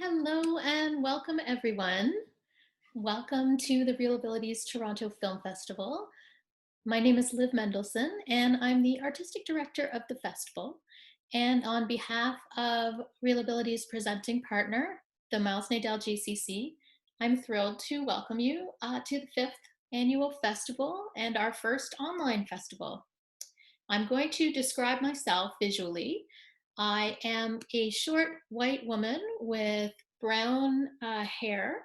Hello and welcome everyone. Welcome to the Real Abilities Toronto Film Festival. My name is Liv Mendelson and I'm the artistic director of the festival. And on behalf of Real Abilities presenting partner, the Miles Nadell JCC, I'm thrilled to welcome you to the fifth annual festival and our first online festival. I'm going to describe myself visually. I am a short white woman with brown hair,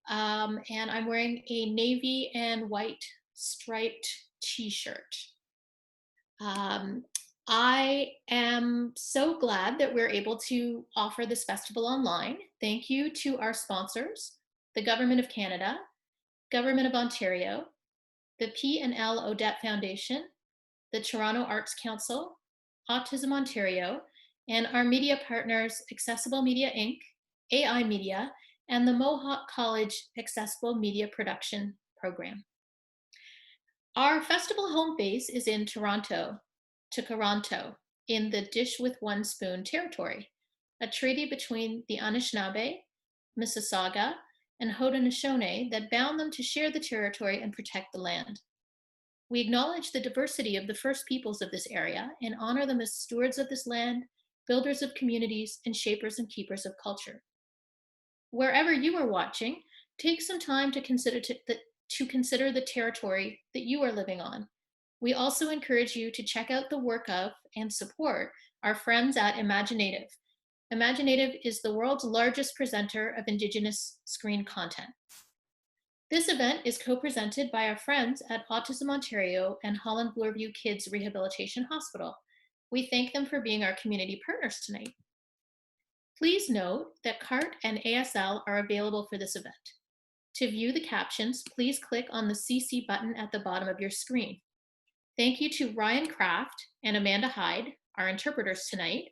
and I'm wearing a navy and white striped t-shirt. Um, I am so glad that we're able to offer this festival online. Thank you to our sponsors, the Government of Canada, Government of Ontario, the P&L Odette Foundation, the Toronto Arts Council, Autism Ontario, and our media partners, Accessible Media Inc., AI Media, and the Mohawk College Accessible Media Production Program. Our festival home base is in Toronto, in the Dish with One Spoon territory, a treaty between the Anishinaabe, Mississauga, and Haudenosaunee that bound them to share the territory and protect the land. We acknowledge the diversity of the First Peoples of this area and honor them as stewards of this land, builders of communities, and shapers and keepers of culture. Wherever you are watching, take some time to consider the territory that you are living on. We also encourage you to check out the work of and support our friends at Imaginative. Imaginative is the world's largest presenter of Indigenous screen content. This event is co-presented by our friends at Autism Ontario and Holland-Bloorview Kids Rehabilitation Hospital. We thank them for being our community partners tonight. Please note that CART and ASL are available for this event. To view the captions, please click on the CC button at the bottom of your screen. Thank you to Ryan Kraft and Amanda Hyde, our interpreters tonight,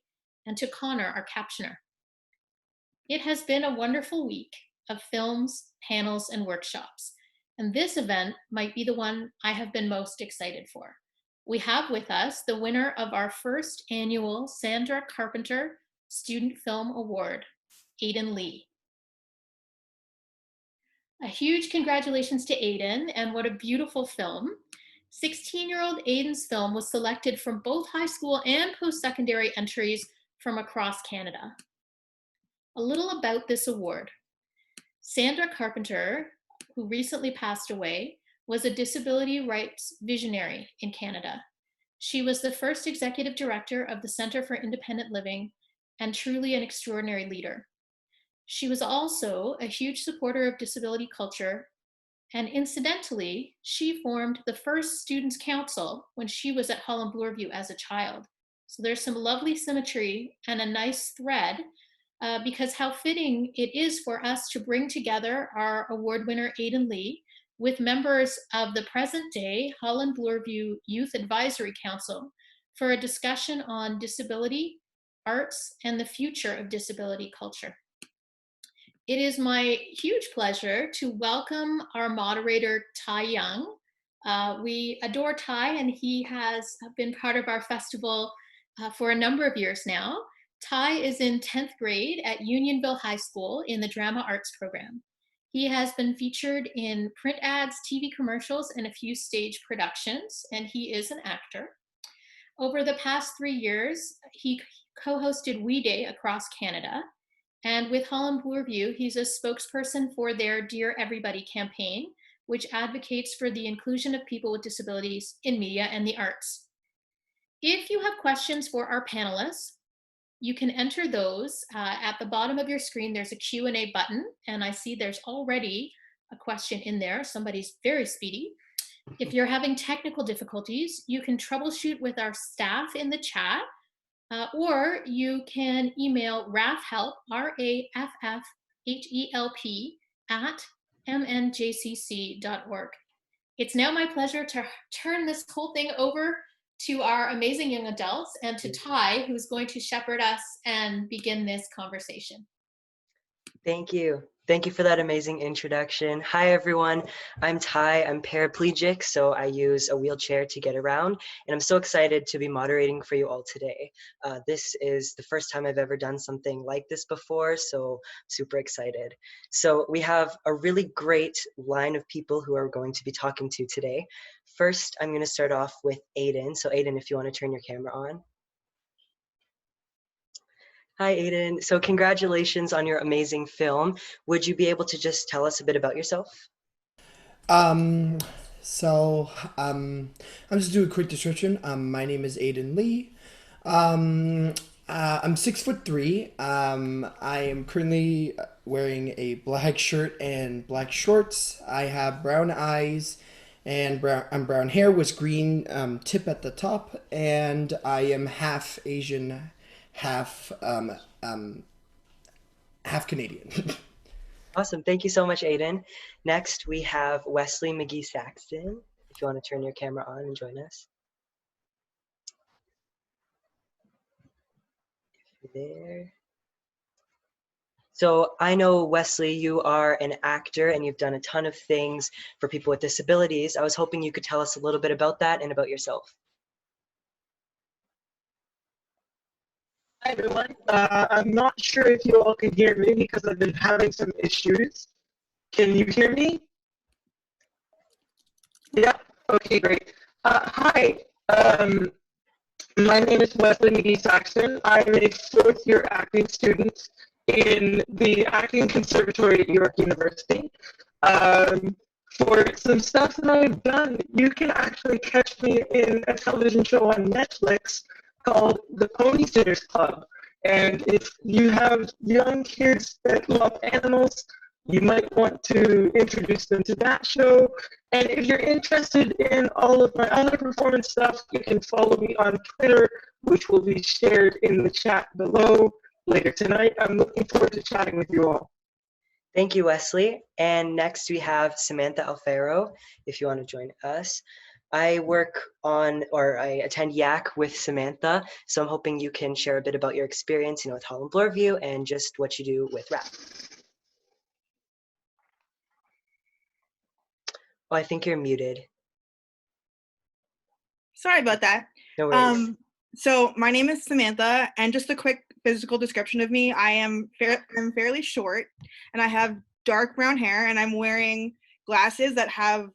and to Connor, our captioner. It has been a wonderful week of films, panels, and workshops, and this event might be the one I have been most excited for. We have with us the winner of our first annual Sandra Carpenter Student Film Award, Aidan Lee. A huge congratulations to Aidan, and what a beautiful film. 16-year-old Aidan's film was selected from both high school and post-secondary entries from across Canada. A little about this award. Sandra Carpenter, who recently passed away, was a disability rights visionary in Canada. She was the first executive director of the Centre for Independent Living and truly an extraordinary leader. She was also a huge supporter of disability culture, and incidentally, she formed the first Students' Council when she was at Holland-Bloorview as a child. So there's some lovely symmetry and a nice thread because how fitting it is for us to bring together our award winner, Aidan Lee, with members of the present day Holland-Bloorview Youth Advisory Council for a discussion on disability, arts, and the future of disability culture. It is my huge pleasure to welcome our moderator, Ty Young. We adore Ty, and he has been part of our festival for a number of years now. Ty is in 10th grade at Unionville High School in the Drama Arts program. He has been featured in print ads, TV commercials, and a few stage productions, and he is an actor. Over the past 3 years, he co-hosted We Day across Canada. And with Holland-Bloorview, he's a spokesperson for their Dear Everybody campaign, which advocates for the inclusion of people with disabilities in media and the arts. If you have questions for our panelists, you can enter those at the bottom of your screen. There's a Q&A button, and I see there's already a question in there. Somebody's very speedy. If you're having technical difficulties, you can troubleshoot with our staff in the chat, or you can email raffhelp, RAFFHELP, at mnjcc.org. It's now my pleasure to turn this whole thing over to our amazing young adults and to Ty, who's going to shepherd us and begin this conversation. Thank you. Thank you for that amazing introduction. Hi, everyone. I'm Ty. I'm paraplegic, so I use a wheelchair to get around, and I'm so excited to be moderating for you all today. This is the first time I've ever done something like this before, so super excited. So we have a really great line of people who are going to be talking to today. First, I'm going to start off with Aiden. So Aiden, if you want to turn your camera on. Hi, Aiden. So congratulations on your amazing film. Would you be able to just tell us a bit about yourself? Um, so, I'm just do a quick description. My name is Aiden Lee. Um, I'm 6'3". I am currently wearing a black shirt and black shorts. I have brown eyes and brown hair with green tip at the top, and I am half Asian, half half Canadian. Awesome. Thank you so much, Aiden. Next, we have Wesley McGee Saxton. If you want to turn your camera on and join us. There. So I know, Wesley, you are an actor and you've done a ton of things for people with disabilities. I was hoping you could tell us a little bit about that and about yourself. Hi everyone. I'm not sure if you all can hear me because I've been having some issues. Can you hear me? Yeah. Okay, great. Hi. My name is Wesley McGee Saxton. I'm a fourth year acting student in the Acting Conservatory at York University. Um, for some stuff that I've done, you can actually catch me in a television show on Netflix called The Pony Sitters Club. And if you have young kids that love animals, you might want to introduce them to that show. And if you're interested in all of my other performance stuff, you can follow me on Twitter, which will be shared in the chat below later tonight. I'm looking forward to chatting with you all. Thank you, Wesley. And next we have Samantha Alfaro, if you want to join us. I work on, or I attend YAC with Samantha, so I'm hoping you can share a bit about your experience, with Holland-Bloorview and just what you do with RAFF. Oh, I think you're muted. Sorry about that. No worries. So my name is Samantha, and just a quick physical description of me. I'm fairly short, and I have dark brown hair, and I'm wearing glasses that have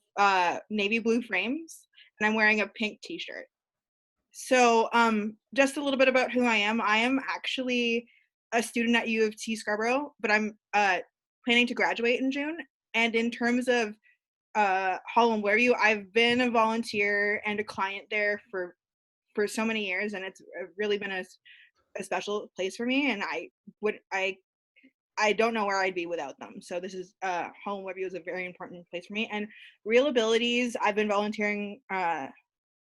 navy blue frames, and I'm wearing a pink t-shirt. So just a little bit about who I am. I am actually a student at U of T Scarborough, but I'm planning to graduate in June. And in terms of Holland-Bloorview, I've been a volunteer and a client there for so many years, and it's really been a special place for me. And I don't know where I'd be without them. So this is Holland-Bloorview is a very important place for me. And Real Abilities, I've been volunteering.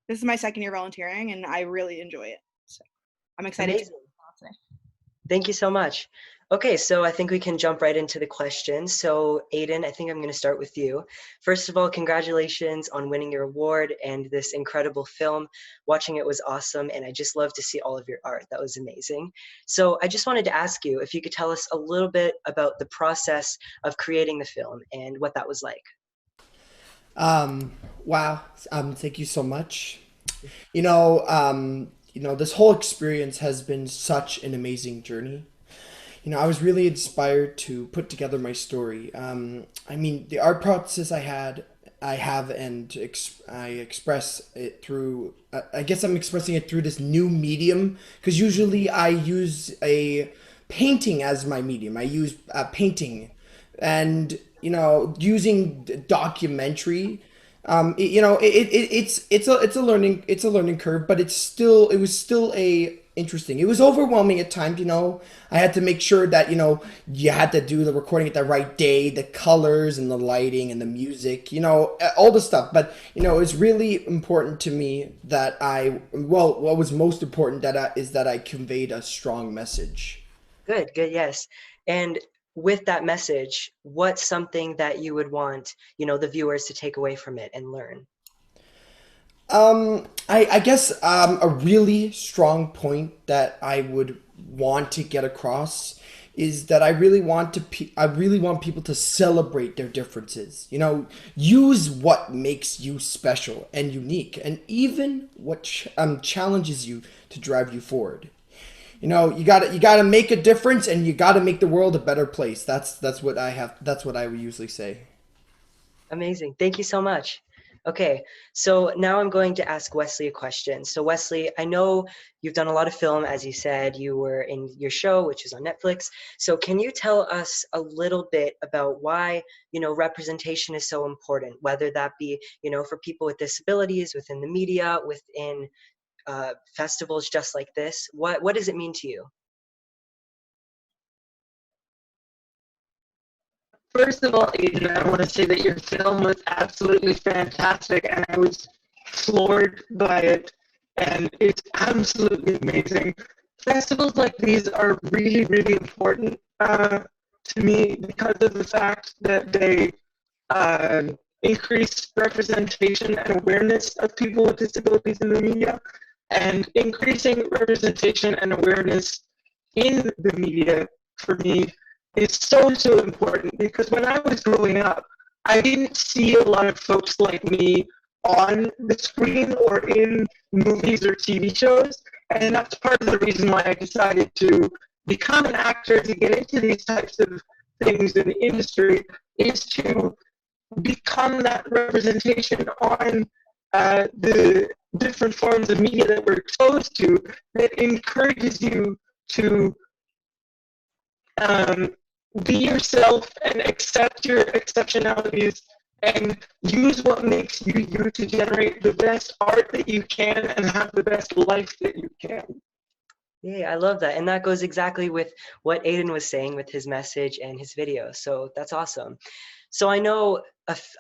This is my second year volunteering, and I really enjoy it. So I'm excited Amazing. Thank you so much. Okay, so I think we can jump right into the questions. So Aiden, I think I'm going to start with you. First of all, congratulations on winning your award and this incredible film. Watching it was awesome, and I just love to see all of your art. That was amazing. So I just wanted to ask you if you could tell us a little bit about the process of creating the film and what that was like. Wow. Thank you so much. This whole experience has been such an amazing journey. I was really inspired to put together my story. The art process I have, and I express it through. I guess I'm expressing it through this new medium because usually I use a painting as my medium. I use painting, and using documentary. It's a learning curve, but it was still a interesting. It was overwhelming at times. I had to make sure that you had to do the recording at the right day, the colors and the lighting and the music, all the stuff. But it was really important to me that what was most important is that I conveyed a strong message. Good, good, yes. And with that message, what's something that you would want, the viewers to take away from it and learn? I guess a really strong point that I would want to get across is that I really want people to celebrate their differences. You know, use what makes you special and unique, and even what challenges you to drive you forward. You know, you gotta make a difference, and you gotta make the world a better place. That's what I have. That's what I would usually say. Amazing. Thank you so much. Okay, so now I'm going to ask Wesley a question. So Wesley, I know you've done a lot of film, as you said, you were in your show, which is on Netflix. So can you tell us a little bit about why, representation is so important, whether that be, for people with disabilities, within the media, within festivals just like this? What does it mean to you? First of all, Aidan, I want to say that your film was absolutely fantastic, and I was floored by it, and it's absolutely amazing. Festivals like these are really, really important to me because of the fact that they increase representation and awareness of people with disabilities in the media, and increasing representation and awareness in the media for me is so, so important, because when I was growing up, I didn't see a lot of folks like me on the screen or in movies or TV shows, and that's part of the reason why I decided to become an actor, to get into these types of things in the industry, is to become that representation on the different forms of media that we're exposed to, that encourages you to be yourself and accept your exceptionalities and use what makes you you to generate the best art that you can and have the best life that you can. Yeah, I love that. And that goes exactly with what Aiden was saying with his message and his video. So that's awesome. So I know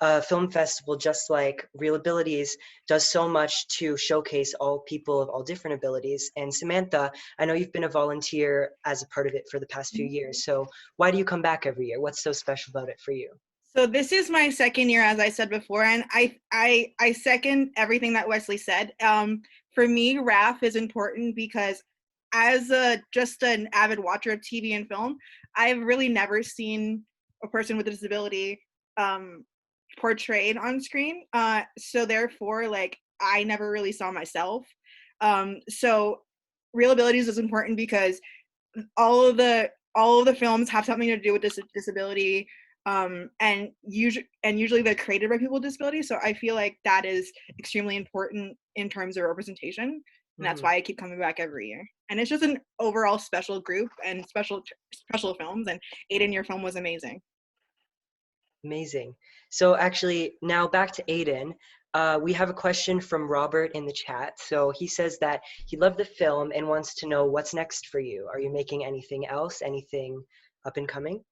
a film festival just like Real Abilities does so much to showcase all people of all different abilities. And Samantha, I know you've been a volunteer as a part of it for the past few years. So why do you come back every year? What's so special about it for you? So this is my second year, as I said before, and I second everything that Wesley said. For me, RAFF is important because as just an avid watcher of TV and film, I've really never seen a person with a disability portrayed on screen. So therefore, like, I never really saw myself. So Real Abilities is important because all of the films have something to do with disability, and usually they're created by people with disabilities. So I feel like that is extremely important in terms of representation. And that's why I keep coming back every year. And it's just an overall special group and special films. And Aiden, your film was amazing. Amazing. So actually, now back to Aiden. We have a question from Robert in the chat. So he says that he loved the film and wants to know what's next for you. Are you making anything else? Anything up and coming?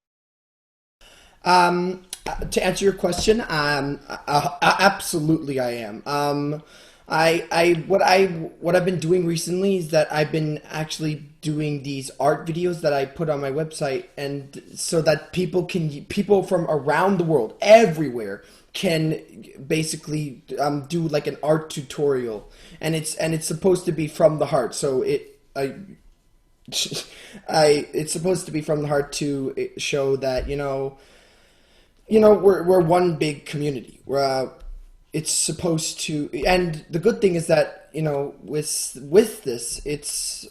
To answer your question, absolutely I am. What I've been doing recently is that I've been actually doing these art videos that I put on my website, and so that people from around the world, everywhere, can basically do like an art tutorial, and it's supposed to be from the heart. So it's supposed to be from the heart to show that we're one big community. It's supposed to, and the good thing is that with this, it's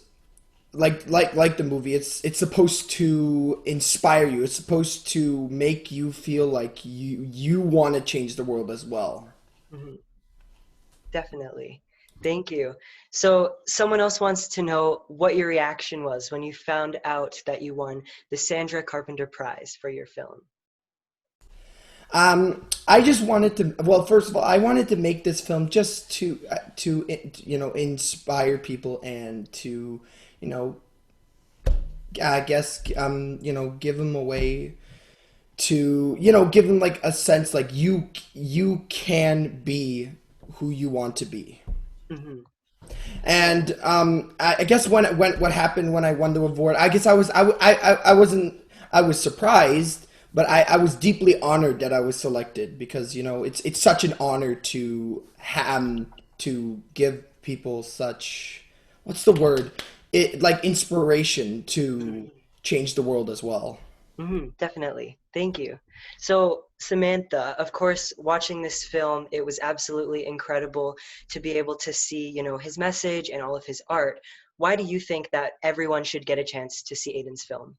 like the movie. It's supposed to inspire you. It's supposed to make you feel like you want to change the world as well. Mm-hmm. Definitely. Thank you. So someone else wants to know what your reaction was when you found out that you won the Sandra Carpenter Prize for your film. I just wanted to. Well, first of all, I wanted to make this film just to inspire people and to I guess give them a way to give them like a sense like you can be who you want to be. Mm-hmm. And I guess what happened when I won the award, I guess I was surprised. But I was deeply honored that I was selected because it's such an honor to give people such, what's the word, like inspiration to change the world as well. Definitely. Thank you. So, Samantha, of course, watching this film, it was absolutely incredible to be able to see, his message and all of his art. Why do you think that everyone should get a chance to see Aiden's film?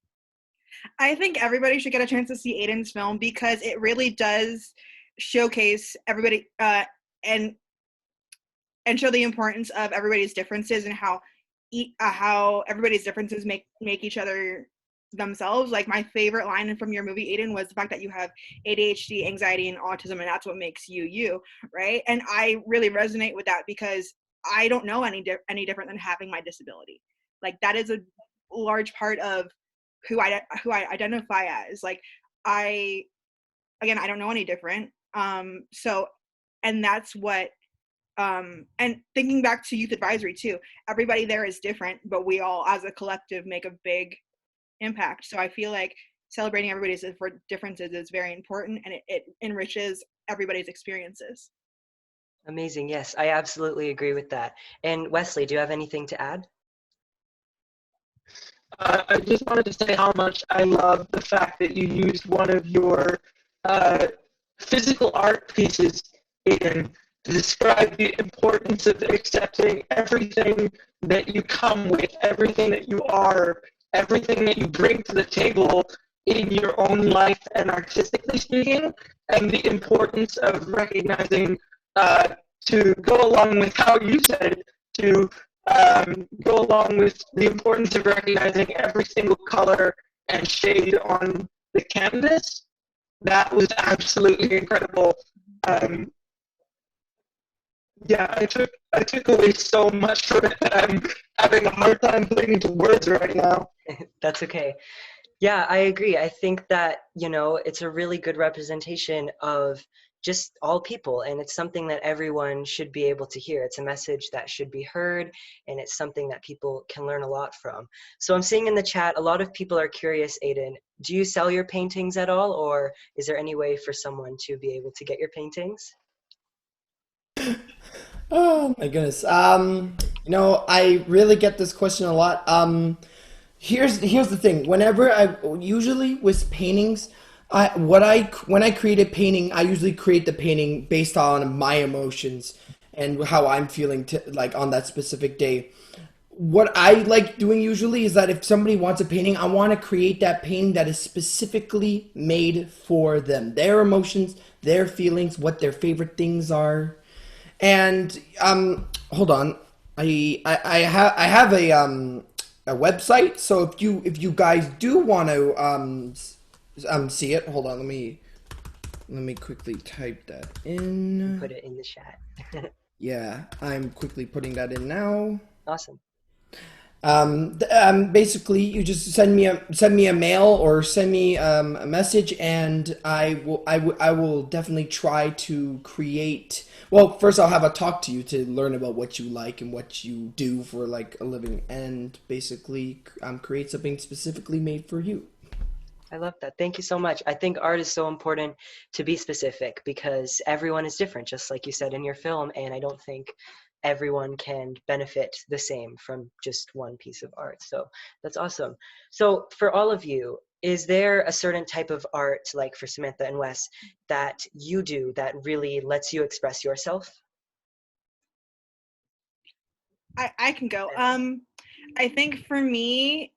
I think everybody should get a chance to see Aiden's film because it really does showcase everybody and show the importance of everybody's differences and how everybody's differences make each other themselves. Like, my favorite line from your movie, Aiden, was the fact that you have ADHD, anxiety, and autism, and that's what makes you, right? And I really resonate with that because I don't know any different than having my disability. Like, that is a large part of who I identify as. Like, I don't know any different. So, and that's what, and thinking back to youth advisory too, everybody there is different, but we all as a collective make a big impact. So I feel like celebrating everybody's differences is very important, and it enriches everybody's experiences. Amazing. Yes, I absolutely agree with that. And Wesley, do you have anything to add? I just wanted to say how much I love the fact that you used one of your physical art pieces in to describe the importance of accepting everything that you come with, everything that you are, everything that you bring to the table in your own life and artistically speaking, and the importance of recognizing, to go along with how you said it, to go along with the importance of recognizing every single color and shade on the canvas. That was absolutely incredible. Yeah, I took away so much from it that I'm having a hard time putting into words right now. That's okay. Yeah, I agree. I think that, it's a really good representation of just all people, and it's something that everyone should be able to hear. It's a message that should be heard, and it's something that people can learn a lot from. So I'm seeing in the chat, a lot of people are curious, Aiden, do you sell your paintings at all, or is there any way for someone to be able to get your paintings? Oh my goodness. I really get this question a lot. Here's the thing. Usually with paintings, when I create a painting, I usually create the painting based on my emotions and how I'm feeling like on that specific day. What I like doing usually is that if somebody wants a painting, I want to create that painting that is specifically made for them, their emotions, their feelings, what their favorite things are. And hold on, I have a website. So if you guys do want to see it, hold on, let me quickly type that in. Put it in the chat. Yeah, I'm quickly putting that in now. Awesome. Basically, you just send me a mail or send me a message, and I will definitely try to create. Well, first I'll have a talk to you to learn about what you like and what you do for like a living, and basically create something specifically made for you. I love that. Thank you so much. I think art is so important to be specific because everyone is different, just like you said in your film, and I don't think everyone can benefit the same from just one piece of art. So that's awesome. So for all of you, is there a certain type of art, like for Samantha and Wes, that you do that really lets you express yourself? I can go. I think for me,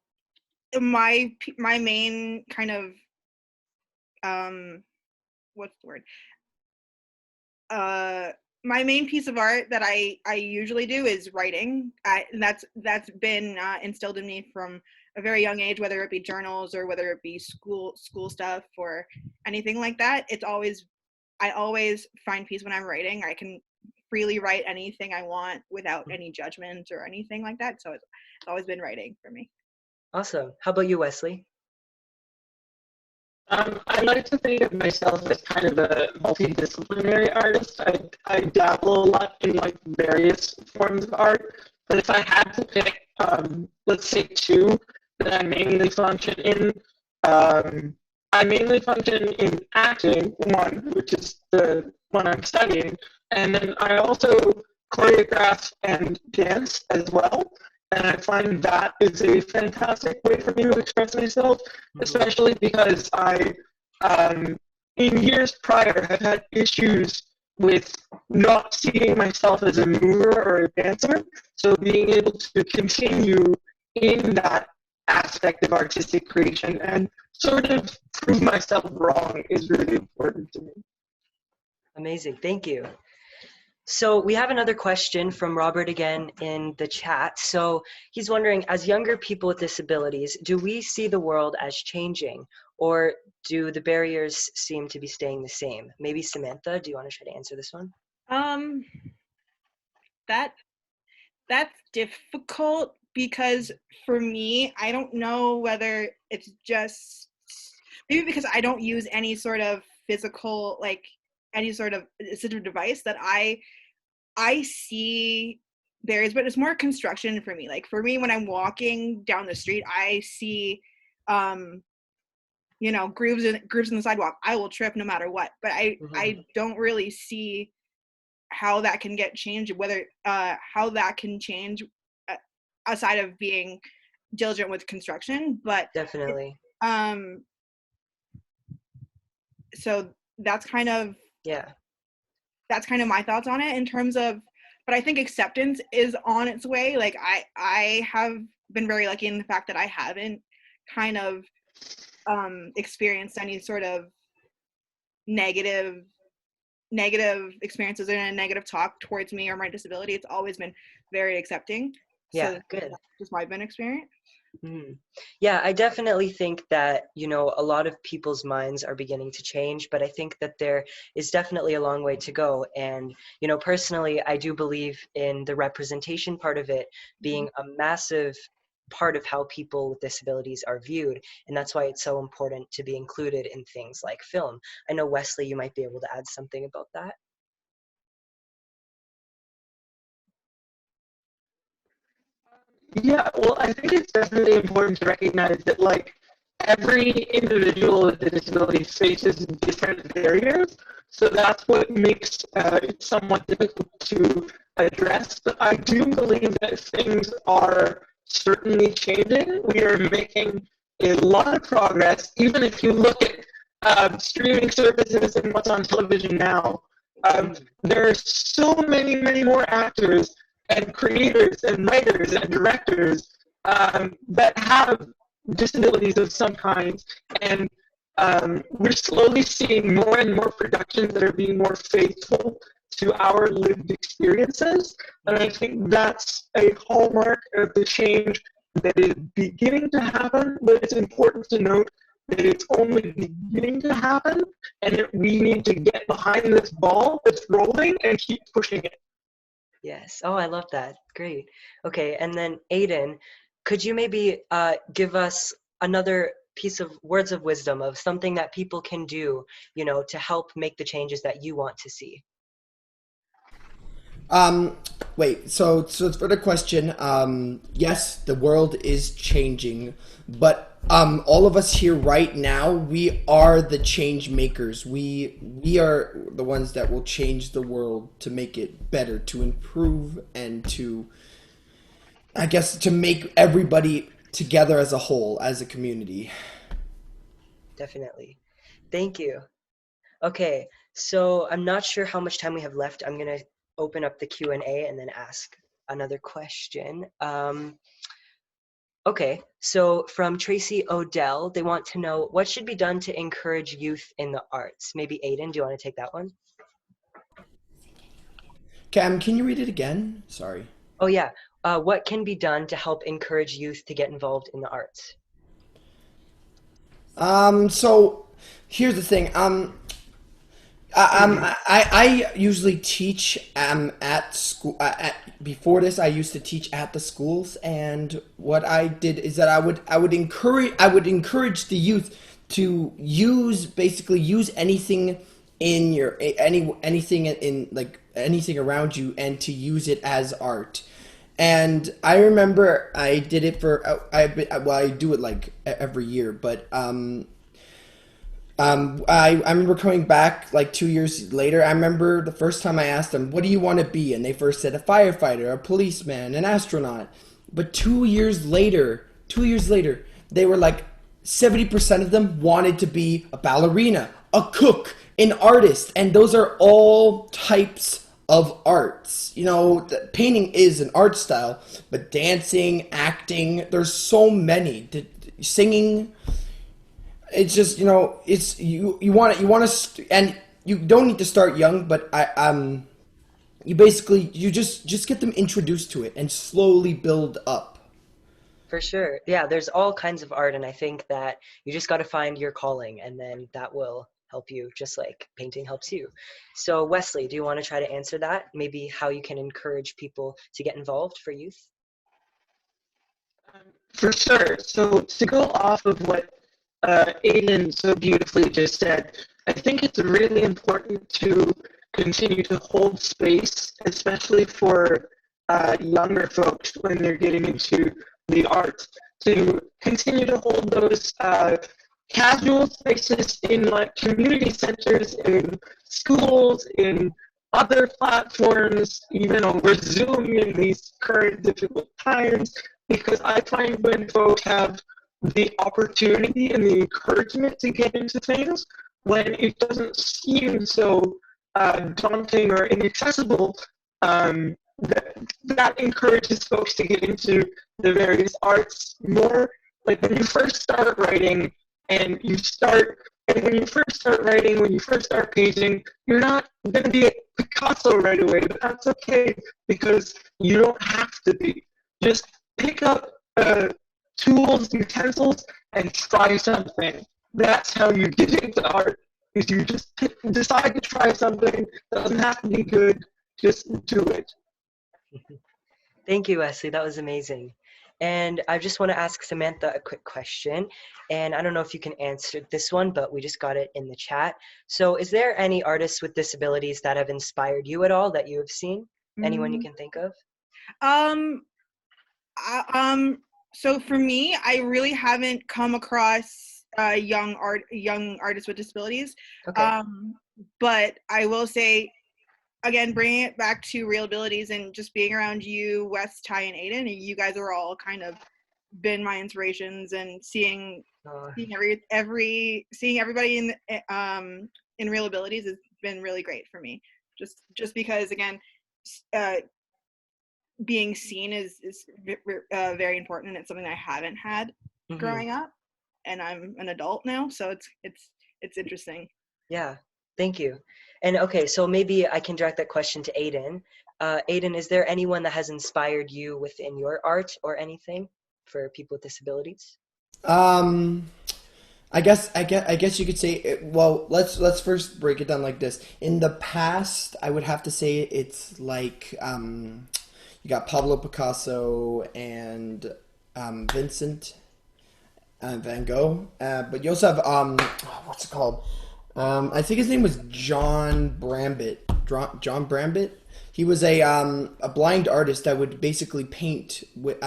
my main kind of what's the word? My main piece of art that I usually do is writing. That's been instilled in me from a very young age, whether it be journals or whether it be school stuff or anything like that. I always find peace when I'm writing. I can freely write anything I want without any judgment or anything like that. So it's always been writing for me. Awesome. How about you, Wesley? I like to think of myself as kind of a multidisciplinary artist. I dabble a lot in like various forms of art, but if I had to pick, let's say two that I mainly function in, I mainly function in acting, one, which is the one I'm studying, and then I also choreograph and dance as well. And I find that is a fantastic way for me to express myself, especially because I, in years prior, have had issues with not seeing myself as a mover or a dancer. So being able to continue in that aspect of artistic creation and sort of prove myself wrong is really important to me. Amazing, thank you. So we have another question from Robert again in the chat. So he's wondering, as younger people with disabilities, do we see the world as changing, or do the barriers seem to be staying the same? Maybe Samantha, do you want to try to answer this one? That's difficult, because for me, I don't know whether it's just maybe because I don't use any sort of physical, like any sort of assistive device, that I see barriers, but it's more construction for me. Like for me, when I'm walking down the street, I see grooves in the sidewalk. I will trip no matter what, but I don't really see how that can get changed, whether how that can change aside of being diligent with construction. But definitely, so that's kind of my thoughts on it in terms of, but I think acceptance is on its way. Like I have been very lucky in the fact that I haven't kind of experienced any sort of negative experiences and a negative talk towards me or my disability. It's always been very accepting. Yeah, so good. Just my experience. Yeah, I definitely think that, a lot of people's minds are beginning to change, but I think that there is definitely a long way to go. And, personally, I do believe in the representation part of it being a massive part of how people with disabilities are viewed. And that's why it's so important to be included in things like film. I know, Wesley, you might be able to add something about that. Yeah, well, I think it's definitely important to recognize that, like, every individual with a disability faces different barriers, so that's what makes it somewhat difficult to address. But I do believe that things are certainly changing. We are making a lot of progress, even if you look at streaming services and what's on television now. There are so many, many more actors and creators and writers and directors that have disabilities of some kind, and we're slowly seeing more and more productions that are being more faithful to our lived experiences, and I think that's a hallmark of the change that is beginning to happen. But it's important to note that it's only beginning to happen, and that we need to get behind this ball that's rolling and keep pushing it. Yes. Oh, I love that. Great. Okay. And then Aiden, could you maybe give us another piece of words of wisdom of something that people can do, to help make the changes that you want to see? Wait, so for the question, yes, the world is changing, but all of us here right now, we are the change makers. We are the ones that will change the world to make it better, to improve, and to, I guess, to make everybody together as a whole, as a community. Definitely. Thank you. Okay, so I'm not sure how much time we have left. I'm going to open up the Q&A and then ask another question. Okay, so from Tracy Odell, they want to know what should be done to encourage youth in the arts. Maybe Aiden, do you want to take that one? Cam, can you read it again? Sorry. Oh yeah, what can be done to help encourage youth to get involved in the arts? So here's the thing. I usually teach at school. Before this, I used to teach at the schools, and what I did is that I would encourage the youth to use anything in your anything in like anything around you, and to use it as art. And I remember I did it for I do it like every year, but I remember coming back like 2 years later. I remember the first time I asked them, "What do you want to be?" And they first said a firefighter, a policeman, an astronaut. But 2 years later, they were like 70% of them wanted to be a ballerina, a cook, an artist, and those are all types of arts. You know, painting is an art style, but dancing, acting, there's so many. Singing, it's just, you know, it's you want to, and you don't need to start young, but you basically you just get them introduced to it and slowly build up. For sure. Yeah, there's all kinds of art, and I think that you just got to find your calling, and then that will help you, just like painting helps you. So, Wesley, do you want to try to answer that? Maybe how you can encourage people to get involved for youth? For sure. So to go off of what Aiden so beautifully just said, I think it's really important to continue to hold space, especially for younger folks when they're getting into the arts, to continue to hold those casual spaces in like community centers, in schools, in other platforms, even over Zoom in these current difficult times, because I find when folks have the opportunity and the encouragement to get into things, when it doesn't seem so daunting or inaccessible, that encourages folks to get into the various arts more. Like when you first start writing and when you first start writing, when you first start painting, you're not going to be a Picasso right away, but that's okay because you don't have to be. Just pick up tools, utensils, and try something. That's how you get into art. Is you just decide to try something. Doesn't have to be good. Just do it. Thank you, Wesley. That was amazing. And I just want to ask Samantha a quick question. And I don't know if you can answer this one, but we just got it in the chat. So is there any artists with disabilities that have inspired you at all that you have seen? Anyone you can think of? Um, so for me, I really haven't come across young artists with disabilities. Okay. But I will say, again, bringing it back to Real Abilities and just being around you, Wes, Ty, and Aiden, you guys are all kind of been my inspirations, and seeing seeing everybody in Real Abilities has been really great for me. Just because, again, being seen is very important, and it's something I haven't had growing up, and I'm an adult now, so it's interesting. Yeah, thank you. And okay, so maybe I can direct that question to Aiden. Aiden, is there anyone that has inspired you within your art or anything for people with disabilities? I guess you could say. Well, let's first break it down like this. In the past, I would have to say it's like you got Pablo Picasso and Vincent Van Gogh, but you also have what's it called? I think his name was John Brambit. John Brambit. He was a blind artist that would basically paint with,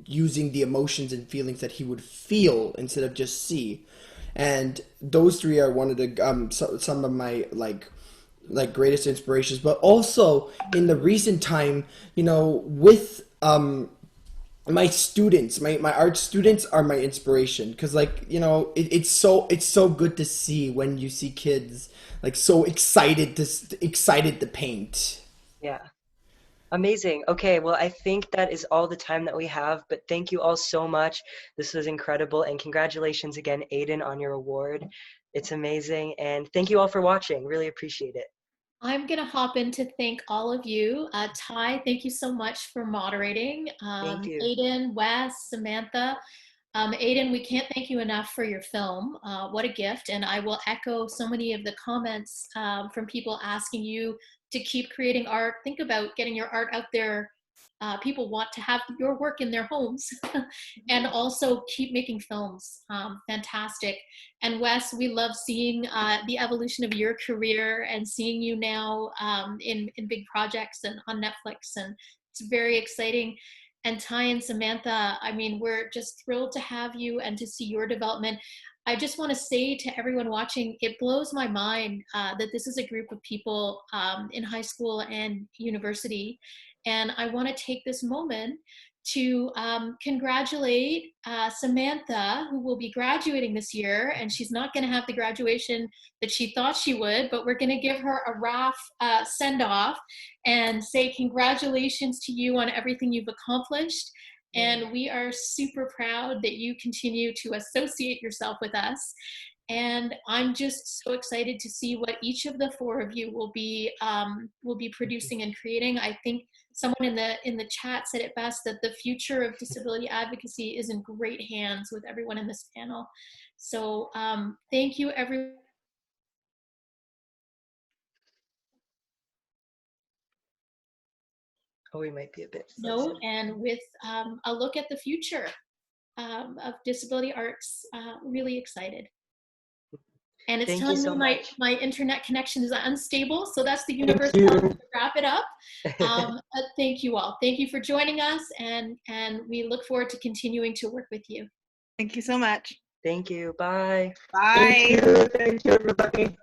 using the emotions and feelings that he would feel instead of just see. And those three are one of the some of my like greatest inspirations. But also in the recent time, you know, with my students, my art students are my inspiration, because like, you know, it's so good to see when you see kids like so excited to paint. Yeah. Amazing. Okay, well, I think that is all the time that we have, but thank you all so much. This was incredible, and congratulations again, Aiden, on your award. It's amazing, and thank you all for watching. Really appreciate it. I'm going to hop in to thank all of you. Ty, thank you so much for moderating. Thank you. Aiden, Wes, Samantha. Aiden, we can't thank you enough for your film. What a gift. And I will echo so many of the comments from people asking you to keep creating art. Think about getting your art out there. People want to have your work in their homes. And also keep making films. Fantastic. And Wes, we love seeing the evolution of your career and seeing you now in big projects and on Netflix. And it's very exciting. And Ty and Samantha, I mean, we're just thrilled to have you and to see your development. I just want to say to everyone watching, it blows my mind that this is a group of people in high school and university. And I want to take this moment to congratulate Samantha, who will be graduating this year, and she's not going to have the graduation that she thought she would, but we're going to give her a RAFF send-off and say congratulations to you on everything you've accomplished. And we are super proud that you continue to associate yourself with us. And I'm just so excited to see what each of the four of you will be producing and creating. I think someone in the chat said it best, that the future of disability advocacy is in great hands with everyone in this panel. So thank you, everyone. Oh, we might be a bit. Note, and with a look at the future of disability arts, really excited. And it's telling me my internet connection is unstable, so that's the universe telling me to wrap it up. Thank you all. Thank you for joining us, and we look forward to continuing to work with you. Thank you so much. Thank you. Bye. Bye. Thank you, everybody.